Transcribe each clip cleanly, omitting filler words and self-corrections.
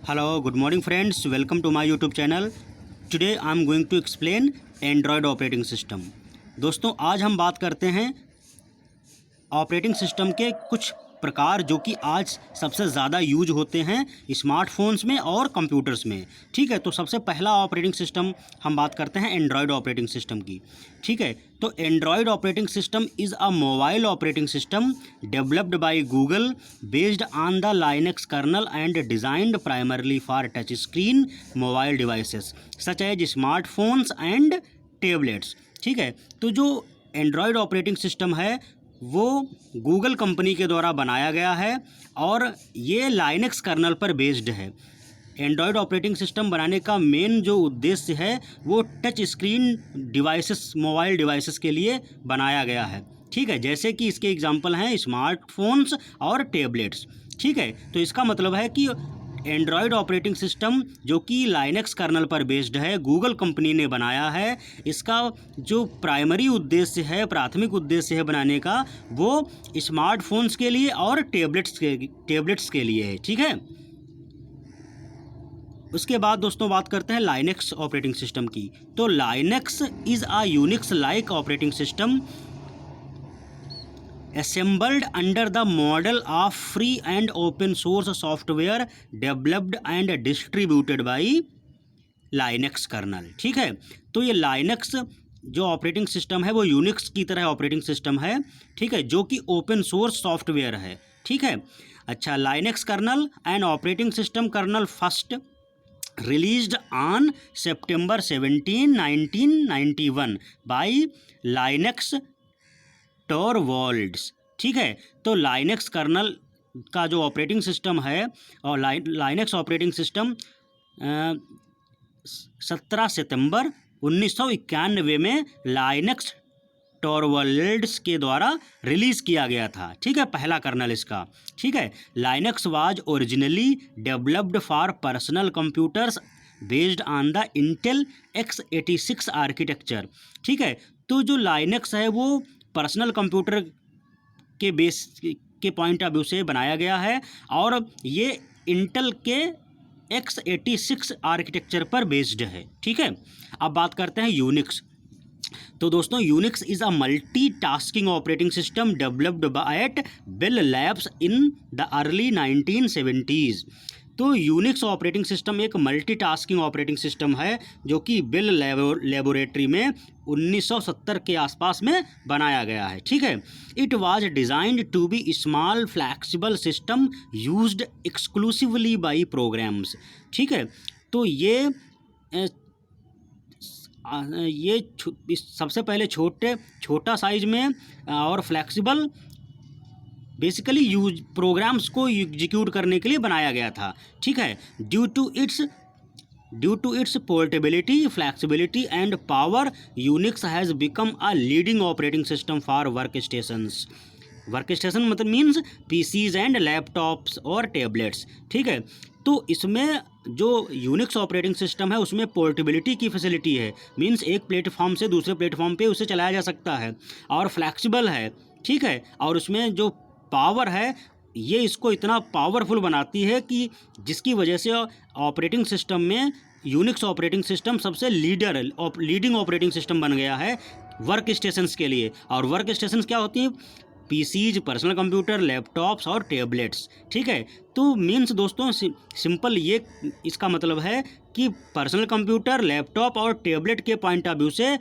Hello, good morning friends. Welcome to my YouTube channel. Today I am going to explain Android operating system. दोस्तों आज हम बात करते हैं ऑपरेटिंग सिस्टम के कुछ प्रकार जो कि आज सबसे ज़्यादा यूज होते हैं स्मार्टफोन्स में और कंप्यूटर्स में। ठीक है, तो सबसे पहला ऑपरेटिंग सिस्टम हम बात करते हैं एंड्रॉयड ऑपरेटिंग सिस्टम की। ठीक है, तो Android operating system is a mobile operating system developed by Google based on the Linux kernel and designed primarily for touch screen mobile devices such as smartphones and tablets. ठीक है, तो जो Android operating system है वो Google company के द्वारा बनाया गया है और ये लाइनक्स कर्नल पर बेस्ड है। एंड्रॉयड ऑपरेटिंग सिस्टम बनाने का मेन जो उद्देश्य है वो touch screen devices mobile devices के लिए बनाया गया है। ठीक है, जैसे कि इसके एग्जांपल हैं स्मार्टफोन्स और टैबलेट्स। ठीक है, तो इसका मतलब है कि एंड्रॉयड ऑपरेटिंग सिस्टम जो कि लाइनक्स कर्नल पर बेस्ड है, गूगल कंपनी ने बनाया है। इसका जो प्राइमरी उद्देश्य है, प्राथमिक उद्देश्य है बनाने का, वो स्मार्टफोन्स के लिए और टैबलेट्स के लिए है। ठीक है, उसके बाद दोस्तों बात करते हैं लाइनक्स ऑपरेटिंग सिस्टम की। तो Linux is a Unix like operating system assembled under the model of free and open source software developed and distributed by Linux kernel। ठीक है, तो ये लाइनक्स जो ऑपरेटिंग सिस्टम है वो यूनिक्स की तरह ऑपरेटिंग सिस्टम है। ठीक है, जो कि ओपन सोर्स सॉफ्टवेयर है। ठीक है, अच्छा, Linux kernel and operating system kernel first released on September 17, 1991 by Linux Torvalds. ठीक है, तो लाइनक्स कर्नल का जो ऑपरेटिंग सिस्टम है और लाइनक्स ऑपरेटिंग सिस्टम 17 सितंबर 1991 में लाइनक्स टॉरवॉल्ड्स के द्वारा रिलीज़ किया गया था। ठीक है, पहला कर्नल इसका। ठीक है, Linux was originally developed for personal computers based on the Intel x86 architecture. ठीक है, तो जो लाइनक्स है वो पर्सनल कंप्यूटर के बेस के पॉइंट ऑफ व्यू से बनाया गया है और ये इंटेल के x86 आर्किटेक्चर पर बेस्ड है। ठीक है, अब बात करते हैं यूनिक्स। तो दोस्तों Unix is a multi tasking operating system developed by Bell Labs in the early 1970s। तो यूनिक्स ऑपरेटिंग सिस्टम एक मल्टीटास्किंग ऑपरेटिंग सिस्टम है जो कि बेल लेबोरेटरी में 1970 के आसपास में बनाया गया है। ठीक है, it was designed to be small flexible system used exclusively by programs. ठीक है, तो ये सबसे पहले छोटा साइज में और फ्लैक्सिबल बेसिकली यूज प्रोग्राम्स को एग्जीक्यूट करने के लिए बनाया गया था। ठीक है, due to its portability, flexibility and power, Unix has become a leading operating system for work station मतलब मीन्स पीसीज एंड लैपटॉप्स और टैबलेट्स। ठीक है, तो इसमें जो यूनिक्स ऑपरेटिंग सिस्टम है उसमें पोर्टेबिलिटी की फैसिलिटी है, मीन्स एक प्लेटफॉर्म से दूसरे प्लेटफॉर्म पे उसे चलाया जा सकता है, और फ्लैक्सिबल है। ठीक है, और उसमें जो पावर है ये इसको इतना पावरफुल बनाती है कि जिसकी वजह से ऑपरेटिंग सिस्टम में यूनिक्स ऑपरेटिंग सिस्टम सबसे लीडिंग ऑपरेटिंग सिस्टम बन गया है वर्क स्टेशंस के लिए। और वर्क स्टेशंस क्या होती हैं? पीसीज, पर्सनल कंप्यूटर, लैपटॉप्स और टैबलेट्स। ठीक है, तो मीन्स दोस्तों सिंपल ये इसका मतलब है कि पर्सनल कंप्यूटर, लैपटॉप और टैबलेट के पॉइंट ऑफ व्यू से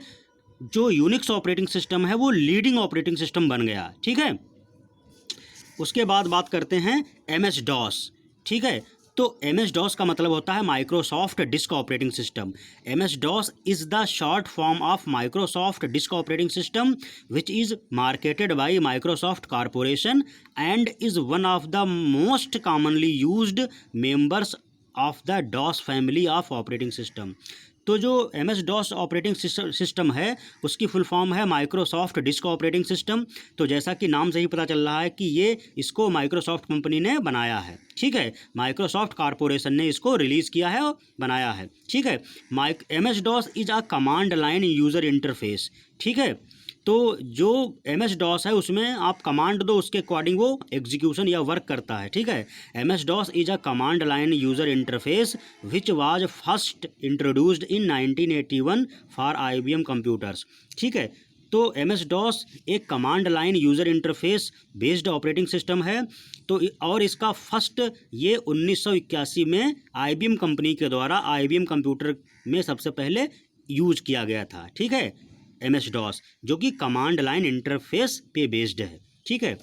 जो यूनिक्स ऑपरेटिंग सिस्टम है वो लीडिंग ऑपरेटिंग सिस्टम बन गया। ठीक है, उसके बाद बात करते हैं MS DOS। ठीक है, तो MS DOS का मतलब होता है Microsoft disc operating system. MS DOS is the short form of Microsoft disc operating system which is marketed bye Microsoft corporation and is one of the most commonly used members of the DOS family of operating system. तो जो MS DOS operating system है उसकी full form है Microsoft disc operating system. तो जैसा कि नाम से ही पता चल रहा है कि ये इसको माइक्रोसॉफ्ट कंपनी ने बनाया है। ठीक है, माइक्रोसॉफ्ट कॉरपोरेशन ने इसको रिलीज़ किया है और बनाया है। ठीक है, MS DOS is a command line user interface. ठीक है, तो जो MS DOS है उसमें आप कमांड दो, उसके अकॉर्डिंग वो एग्जीक्यूशन या वर्क करता है, ठीक है। MS DOS is a command line user interface which was first introduced in 1981 for IBM computers, ठीक है। तो MS DOS एक command line user interface based operating system है। तो और इसका फर्स्ट ये 1981 में IBM कंपनी के द्वारा IBM कंप्यूटर में सबसे पहले यूज किया गया था, ठीक है। MS DOS जो कि कमांड लाइन इंटरफेस पे बेस्ड है, ठीक है।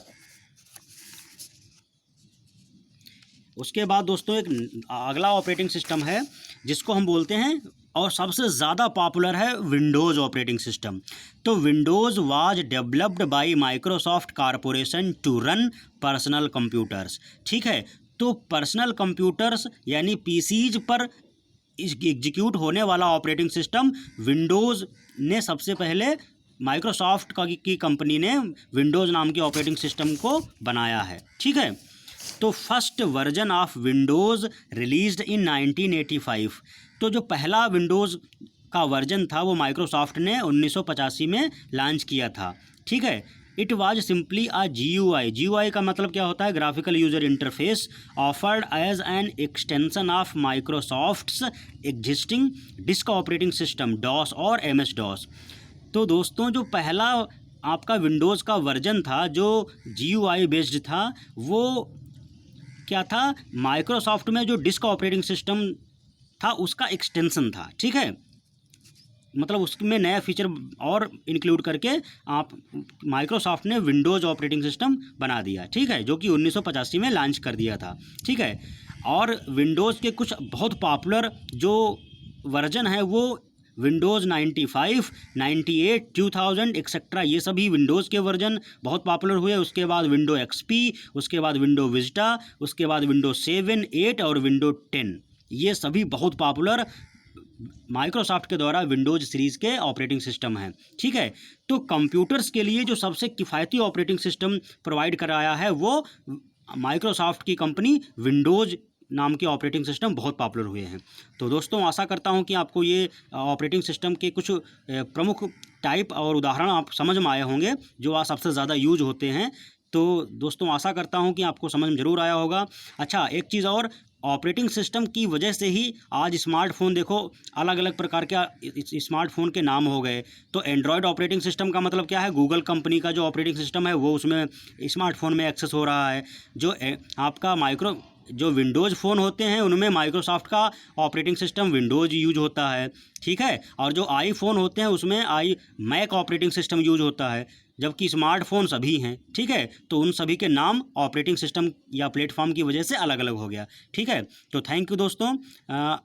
उसके बाद दोस्तों एक अगला ऑपरेटिंग सिस्टम है जिसको हम बोलते हैं और सबसे ज़्यादा पॉपुलर है विंडोज़ ऑपरेटिंग सिस्टम। तो Windows was developed by Microsoft Corporation to run personal computers, ठीक है। तो पर्सनल कंप्यूटर्स यानी PCs पर एग्जीक्यूट होने वाला ऑपरेटिंग सिस्टम विंडोज़ ने सबसे पहले माइक्रोसॉफ्ट की कंपनी ने विंडोज़ नाम के ऑपरेटिंग सिस्टम को बनाया है, ठीक है। तो first version of Windows released in 1985। तो जो पहला विंडोज़ का वर्जन था वो माइक्रोसॉफ्ट ने 1985 में लॉन्च किया था, ठीक है। It was simply a GUI का मतलब क्या होता है, graphical user interface offered as an extension of Microsoft's existing disk operating system DOS और MS DOS। तो दोस्तों जो पहला आपका विंडोज़ का वर्जन था जो GUI बेस्ड था वो क्या था, माइक्रोसॉफ्ट में जो डिस्क ऑपरेटिंग सिस्टम था उसका एक्सटेंशन था, ठीक है। मतलब उसमें नया फीचर और इंक्लूड करके आप माइक्रोसॉफ्ट ने विंडोज़ ऑपरेटिंग सिस्टम बना दिया, ठीक है, जो कि 1985 में लॉन्च कर दिया था, ठीक है। और विंडोज़ के कुछ बहुत पॉपुलर जो वर्जन है वो विंडोज़ 95, 98, 2000 एक्सेट्रा, ये सभी विंडोज़ के वर्जन बहुत पॉपुलर हुए। उसके बाद विंडो XP, उसके बाद विंडो विस्टा, उसके बाद विंडो 7, 8 और विंडो 10, ये सभी बहुत पॉपुलर माइक्रोसॉफ्ट के द्वारा विंडोज़ सीरीज़ के ऑपरेटिंग सिस्टम हैं, ठीक है। तो कंप्यूटर्स के लिए जो सबसे किफ़ायती ऑपरेटिंग सिस्टम प्रोवाइड कराया है वो माइक्रोसॉफ्ट की कंपनी विंडोज़ नाम के ऑपरेटिंग सिस्टम बहुत पॉपुलर हुए हैं। तो दोस्तों आशा करता हूं कि आपको ये ऑपरेटिंग सिस्टम के कुछ प्रमुख टाइप और उदाहरण आप समझ में आए होंगे जो आज सबसे ज़्यादा यूज होते हैं। तो दोस्तों आशा करता हूं कि आपको समझ में ज़रूर आया होगा। अच्छा, एक चीज़ और, ऑपरेटिंग सिस्टम की वजह से ही आज स्मार्टफोन देखो अलग अलग प्रकार के स्मार्टफोन के नाम हो गए। तो एंड्रॉयड ऑपरेटिंग सिस्टम का मतलब क्या है, गूगल कंपनी का जो ऑपरेटिंग सिस्टम है वो उसमें स्मार्टफोन में एक्सेस हो रहा है। जो आपका जो विंडोज़ फ़ोन होते हैं उनमें माइक्रोसॉफ्ट का ऑपरेटिंग सिस्टम विंडोज़ यूज होता है, ठीक है। और जो आईफोन होते हैं उसमें मैक ऑपरेटिंग सिस्टम यूज होता है, जबकि स्मार्टफोन सभी हैं, ठीक है। तो उन सभी के नाम ऑपरेटिंग सिस्टम या प्लेटफॉर्म की वजह से अलग अलग हो गया, ठीक है। तो थैंक यू दोस्तों।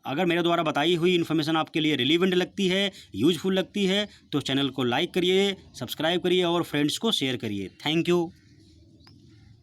अगर मेरे द्वारा बताई हुई इन्फॉर्मेशन आपके लिए रिलीवेंट लगती है, यूजफुल लगती है तो चैनल को लाइक करिए, सब्सक्राइब करिए और फ्रेंड्स को शेयर करिए। Thank you.